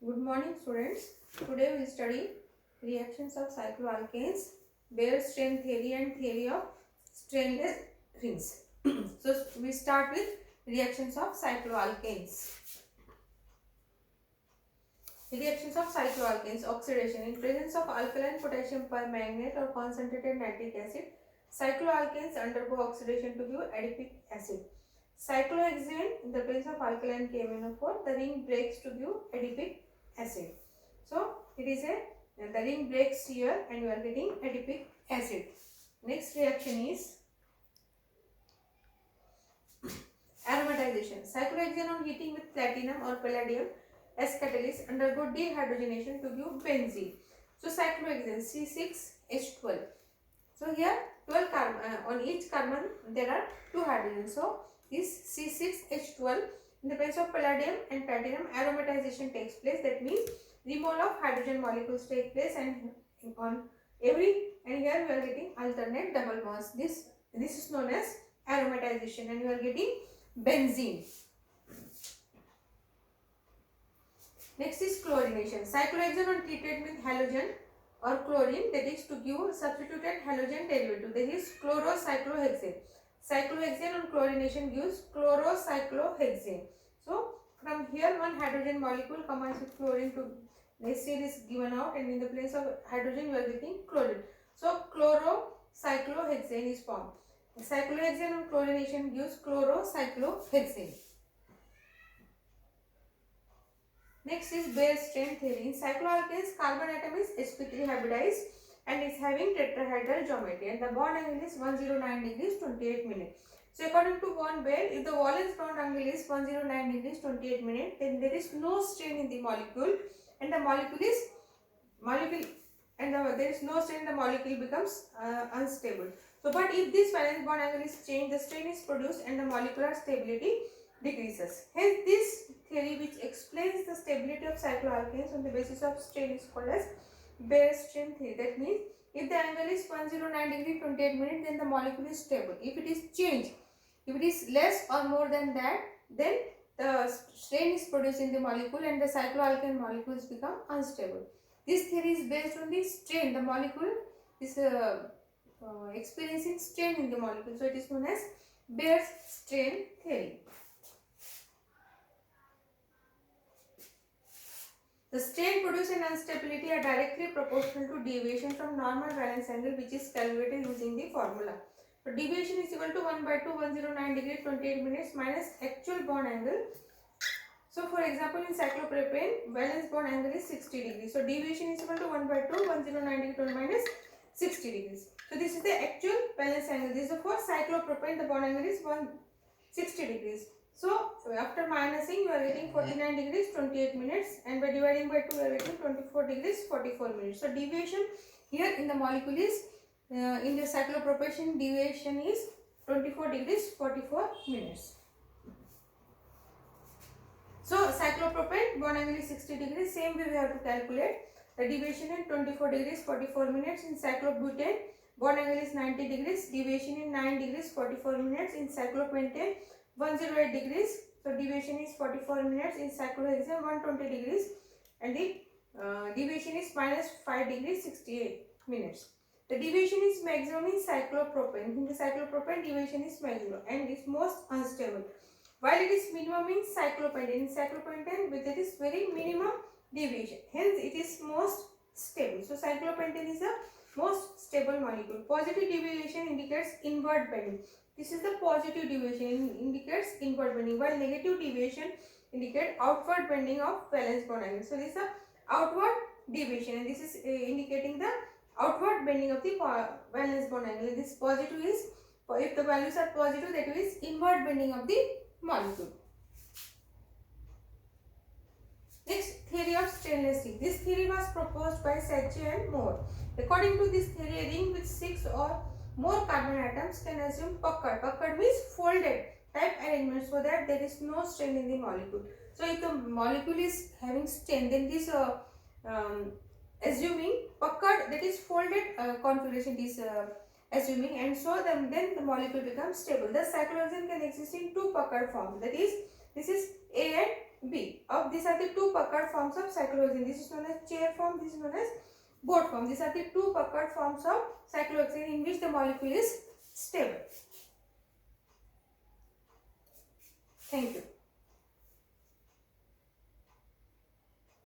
Good morning, students. Today we study reactions of cycloalkanes, Bayer strain theory and theory of stainless rings. So we start with reactions of cycloalkanes. Reactions of cycloalkanes: oxidation. In presence of alkaline potassium permanganate or concentrated nitric acid, cycloalkanes undergo oxidation to give adipic acid. Cyclohexane, in the presence of alkaline KMnO4, the ring breaks to give adipic acid. So it is the ring breaks here and you are getting adipic acid. Next reaction is aromatization. Cyclohexane on heating with platinum or palladium as catalyst undergo dehydrogenation to give benzene. So cyclohexane C6H12. So here 12 carbon on each carbon there are 2 hydrogens. So this C6H12 in the presence of palladium and platinum aromatization takes place. That means removal of hydrogen molecules take place and on every and here we are getting alternate double bonds. This is known as aromatization and you are getting benzene. Next is chlorination. Cyclohexane on treated with halogen or chlorine, that is to give substituted halogen derivative, that is chlorocyclohexane. Cyclohexane on chlorination gives chlorocyclohexane. So from here one hydrogen molecule combines with chlorine to HCl is given out and in the place of hydrogen you are getting chlorine. So chlorocyclohexane is formed. Cyclohexane on chlorination gives chlorocyclohexane. Next is Bayer strain theory. In cycloalkanes, carbon atom is sp3 hybridized and is having tetrahedral geometry and the bond angle is 109 degrees 28 minutes. So according to von Baer, if the valence bond angle is 109 degrees 28 minutes, then there is no strain in the molecule and the there is no strain, the molecule becomes unstable. So but if this valence bond angle is changed, the strain is produced and the molecular stability decreases. Hence this theory which explains the stability of cycloalkanes on the basis of strain is called as Bayer strain theory. That means if the angle is 109 degree 28 minutes, then the molecule is stable. If it is changed, if it is less or more than that, then the strain is produced in the molecule and the cycloalkane molecules become unstable. This theory is based on the strain. The molecule is experiencing strain in the molecule. So it is known as Bayer's strain theory. The strain produced and instability are directly proportional to deviation from normal valence angle, which is calculated using the formula. So deviation is equal to 1 by 2 109 degree 28 minutes minus actual bond angle. So for example, in cyclopropane, valence bond angle is 60 degrees. So deviation is equal to 1 by 2 109 degree minus 60 degrees. So this is the actual valence angle. This is for cyclopropane, the bond angle is 160 degrees. So after minusing you are getting 49 degrees 28 minutes and by dividing by 2 you are getting 24 degrees 44 minutes. So deviation here in the molecule is in the cyclopropane deviation is 24 degrees 44 minutes. So cyclopropane bond angle is 60 degrees, same way we have to calculate the deviation in 24 degrees 44 minutes. In cyclobutane bond angle is 90 degrees, deviation in 9 degrees 44 minutes. In cyclopentane 108 degrees, so deviation is 44 minutes. In cyclohexane 120 degrees and the deviation is minus 5 degrees 68 minutes. The deviation is maximum in cyclopropane. In the cyclopropane deviation is maximum and is most unstable, while it is minimum in cyclopentane. In cyclopentane with it is very minimum deviation, hence it is most stable. So cyclopentane is the most stable molecule. Positive deviation indicates inward bending. This is the positive deviation, indicates inward bending, while negative deviation indicate outward bending of valence bond angle. So this is the outward deviation and this is indicating the outward bending of the valence bond angle. This positive is, if the values are positive, that is inward bending of the molecule. Next, theory of stainless steel. This theory was proposed by Sache and Moore. According to this theory, a ring with 6 or more carbon atoms can assume puckered. Puckered means folded type arrangement so that there is no strain in the molecule. So if the molecule is having strain, then this assuming puckered, that is folded configuration is assuming, and so then the molecule becomes stable. The cyclohexane can exist in two puckered forms, that is this is A and B. Of these are the two puckered forms of cyclohexane. This is known as chair form. This is known as boat form. These are the two puckered forms of cyclohexane in which the molecule is stable. Thank you.